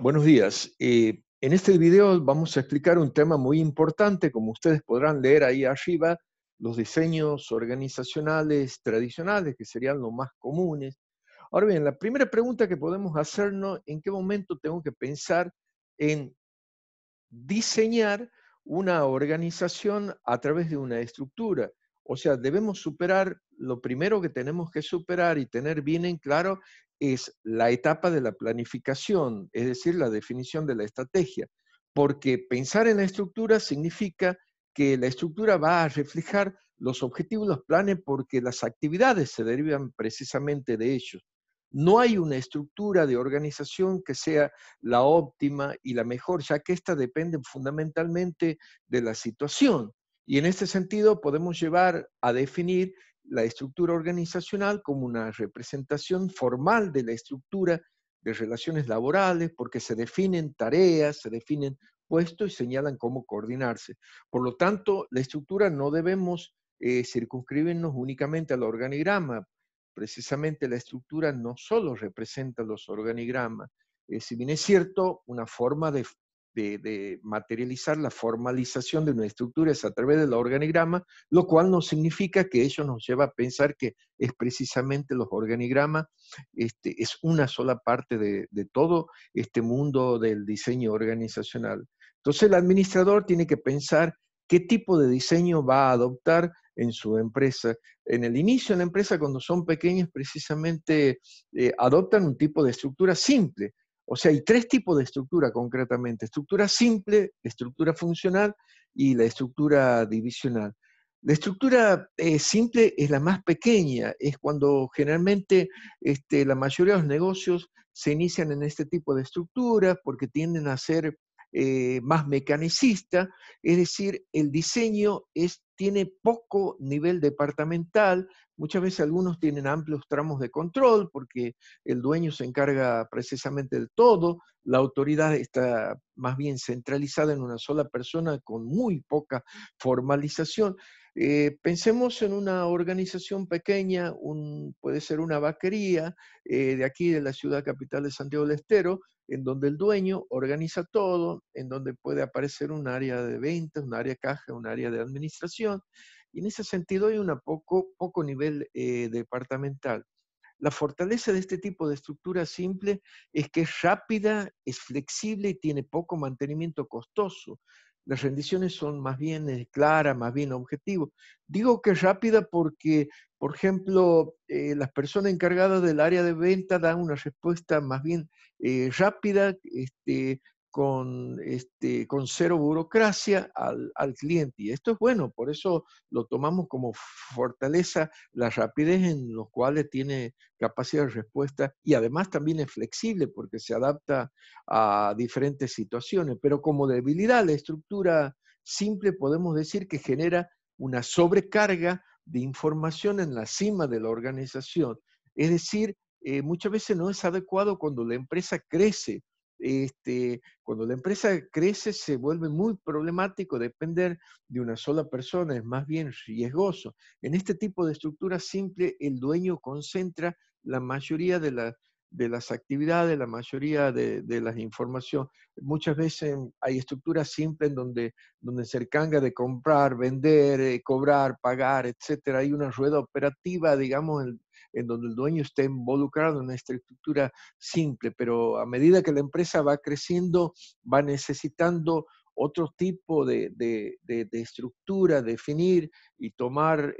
Buenos días. En este video vamos a explicar un tema muy importante. Como ustedes podrán leer ahí arriba, los diseños organizacionales tradicionales, que serían los más comunes. Ahora bien, la primera pregunta que podemos hacernos: ¿en qué momento tengo que pensar en diseñar una organización a través de una estructura? O sea, debemos superar, lo primero que tenemos que superar y tener bien en claro es la etapa de la planificación, es decir, la definición de la estrategia, porque pensar en la estructura significa que la estructura va a reflejar los objetivos, los planes, porque las actividades se derivan precisamente de ellos. No hay una estructura de organización que sea la óptima y la mejor, ya que esta depende fundamentalmente de la situación. Y en este sentido podemos llevar a definir la estructura organizacional como una representación formal de la estructura de relaciones laborales, porque se definen tareas, se definen puestos y señalan cómo coordinarse. Por lo tanto, la estructura no debemos circunscribirnos únicamente al organigrama. Precisamente la estructura no solo representa los organigramas, si bien es cierto, una forma de materializar la formalización de una estructura es a través del organigrama, lo cual no significa que ello nos lleva a pensar que es precisamente los organigramas, es una sola parte de todo este mundo del diseño organizacional. Entonces el administrador tiene que pensar qué tipo de diseño va a adoptar en su empresa. En el inicio de la empresa, cuando son pequeños, precisamente adoptan un tipo de estructura simple. O sea, hay tres tipos de estructura concretamente: estructura simple, estructura funcional y la estructura divisional. La estructura simple es la más pequeña, es cuando generalmente la mayoría de los negocios se inician en este tipo de estructura porque tienden a ser más mecanicista, es decir, el diseño tiene poco nivel departamental. Muchas veces algunos tienen amplios tramos de control porque el dueño se encarga precisamente del todo, la autoridad está más bien centralizada en una sola persona con muy poca formalización. Pensemos en una organización pequeña, puede ser una vaquería de aquí de la ciudad capital de Santiago del Estero, en donde el dueño organiza todo, en donde puede aparecer un área de ventas, un área de caja, un área de administración, y en ese sentido hay un poco nivel departamental. La fortaleza de este tipo de estructura simple es que es rápida, es flexible y tiene poco mantenimiento costoso. Las rendiciones son más bien claras, más bien objetivas. Digo que es rápida porque, por ejemplo, las personas encargadas del área de venta dan una respuesta más bien rápida, con cero burocracia al cliente. Y esto es bueno, por eso lo tomamos como fortaleza, la rapidez en los cuales tiene capacidad de respuesta, y además también es flexible porque se adapta a diferentes situaciones. Pero como debilidad, la estructura simple podemos decir que genera una sobrecarga de información en la cima de la organización. Es decir, muchas veces no es adecuado cuando la empresa crece. Cuando la empresa crece se vuelve muy problemático depender de una sola persona, es más bien riesgoso. En este tipo de estructura simple, el dueño concentra la mayoría de las actividades, la mayoría de las informaciones. Muchas veces hay estructuras simples en donde se encarga de comprar, vender, cobrar, pagar, etcétera. Hay una rueda operativa, digamos, en donde el dueño está involucrado en una estructura simple, pero a medida que la empresa va creciendo, va necesitando otro tipo de estructura, definir y tomar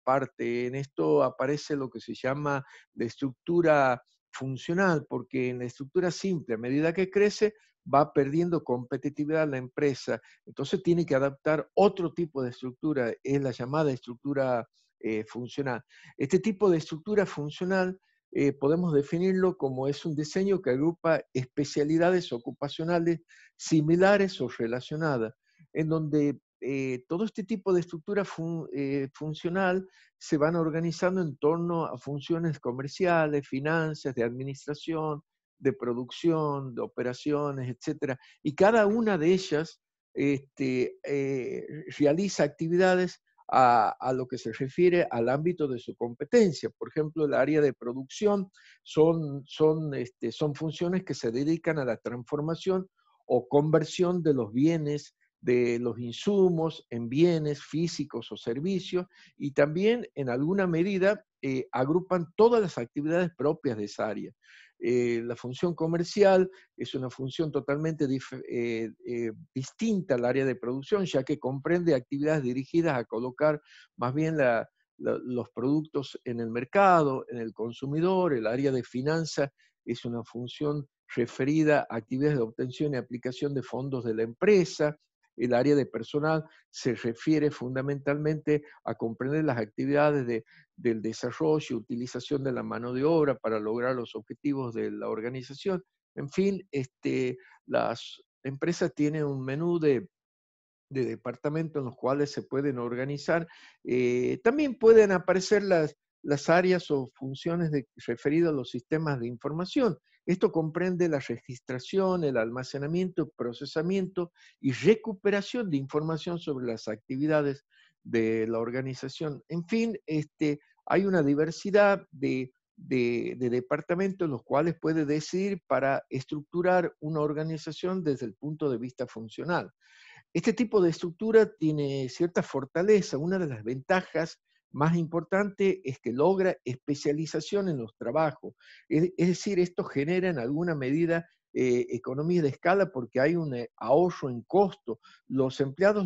parte. En esto aparece lo que se llama la estructura funcional, porque en la estructura simple, a medida que crece, va perdiendo competitividad la empresa. Entonces tiene que adaptar otro tipo de estructura, es la llamada estructura funcional. Este tipo de estructura funcional podemos definirlo como es un diseño que agrupa especialidades ocupacionales similares o relacionadas, en donde todo este tipo de estructura funcional se van organizando en torno a funciones comerciales, finanzas, de administración, de producción, de operaciones, etcétera. Y cada una de ellas realiza actividades a lo que se refiere al ámbito de su competencia. Por ejemplo, el área de producción son funciones que se dedican a la transformación o conversión de los bienes, de los insumos en bienes físicos o servicios, y también en alguna medida agrupan todas las actividades propias de esa área. La función comercial es una función totalmente distinta al área de producción, ya que comprende actividades dirigidas a colocar más bien los productos en el mercado, en el consumidor. El área de finanzas es una función referida a actividades de obtención y aplicación de fondos de la empresa. El área de personal se refiere fundamentalmente a comprender las actividades del desarrollo y utilización de la mano de obra para lograr los objetivos de la organización. En fin, las empresas tienen un menú de departamentos en los cuales se pueden organizar. También pueden aparecer las áreas o funciones referidas a los sistemas de información. Esto comprende la registración, el almacenamiento, procesamiento y recuperación de información sobre las actividades de la organización. En fin, hay una diversidad de departamentos en los cuales puede decidir para estructurar una organización desde el punto de vista funcional. Este tipo de estructura tiene cierta fortaleza. Una de las ventajas más importantes es que logra especialización en los trabajos. Es decir, esto genera en alguna medida economía de escala porque hay un ahorro en costo. Los empleados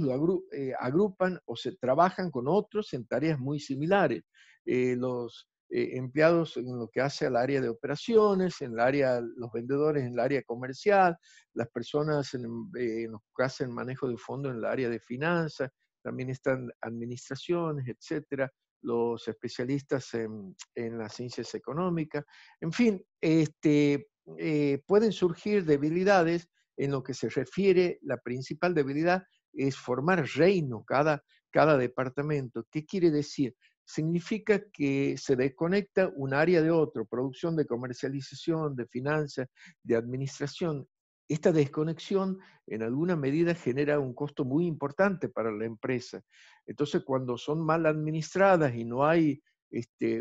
agrupan o se trabajan con otros en tareas muy similares. Los empleados en lo que hace al área de operaciones, los vendedores en el área comercial, las personas en los que hacen manejo de fondos en el área de finanzas, también están administraciones, etcétera, los especialistas en las ciencias económicas. En fin, pueden surgir debilidades en lo que se refiere. La principal debilidad es formar reino cada departamento. ¿Qué quiere decir? Significa que se desconecta un área de otro, producción, de comercialización, de finanzas, de administración. Esta desconexión en alguna medida genera un costo muy importante para la empresa. Entonces, cuando son mal administradas y no hay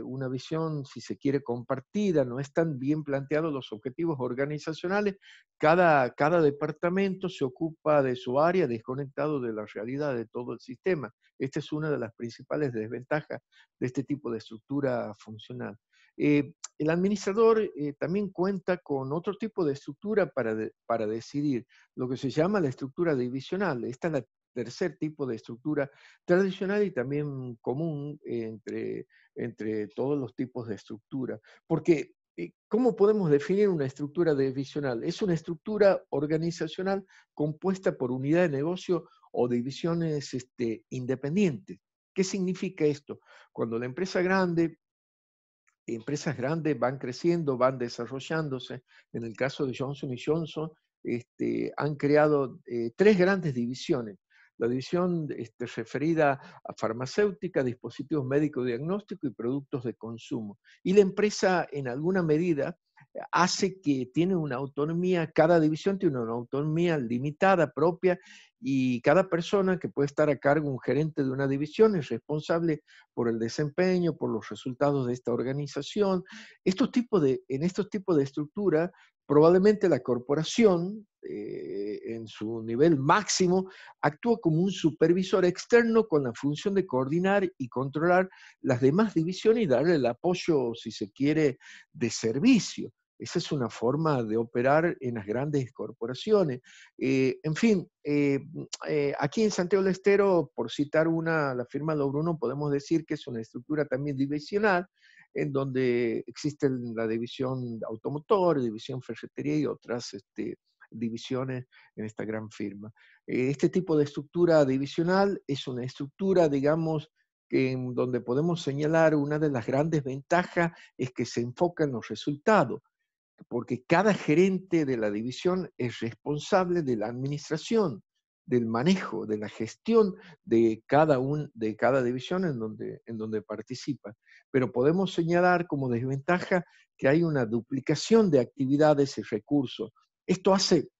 una visión, si se quiere, compartida, no están bien planteados los objetivos organizacionales, cada departamento se ocupa de su área desconectado de la realidad de todo el sistema. Esta es una de las principales desventajas de este tipo de estructura funcional. El administrador también cuenta con otro tipo de estructura para decidir, lo que se llama la estructura divisional. Esta es la tercer tipo de estructura tradicional y también común entre todos los tipos de estructura. Porque, ¿cómo podemos definir una estructura divisional? Es una estructura organizacional compuesta por unidad de negocio o divisiones independientes. ¿Qué significa esto? Cuando la empresas grandes van creciendo, van desarrollándose. En el caso de Johnson Johnson, han creado tres grandes divisiones. La división referida a farmacéutica, dispositivos médicos diagnósticos y productos de consumo. Y la empresa, en alguna medida, hace que tiene una autonomía, cada división tiene una autonomía limitada propia, y cada persona que puede estar a cargo, un gerente de una división, es responsable por el desempeño, por los resultados de esta organización. En estos tipos de estructura, probablemente la corporación, en su nivel máximo, actúa como un supervisor externo con la función de coordinar y controlar las demás divisiones y darle el apoyo, si se quiere, de servicio. Esa es una forma de operar en las grandes corporaciones. En fin, aquí en Santiago del Estero, por citar la firma Lobruno, podemos decir que es una estructura también divisional, en donde existe la división automotor, división ferretería y otras divisiones en esta gran firma. Este tipo de estructura divisional es una estructura, digamos, en donde podemos señalar una de las grandes ventajas es que se enfoca en los resultados, porque cada gerente de la división es responsable de la administración, del manejo, de la gestión de cada división en donde participa. Pero podemos señalar como desventaja que hay una duplicación de actividades y recursos. Esto hace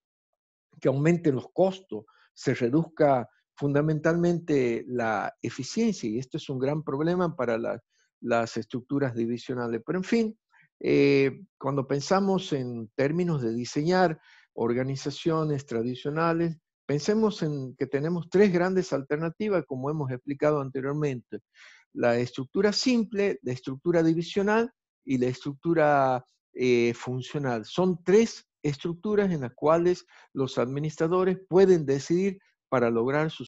que aumenten los costos, se reduzca fundamentalmente la eficiencia, y esto es un gran problema para las estructuras divisionales. Pero en fin, cuando pensamos en términos de diseñar organizaciones tradicionales, pensemos en que tenemos tres grandes alternativas, como hemos explicado anteriormente: la estructura simple, la estructura divisional y la estructura funcional. Son tres estructuras en las cuales los administradores pueden decidir para lograr sus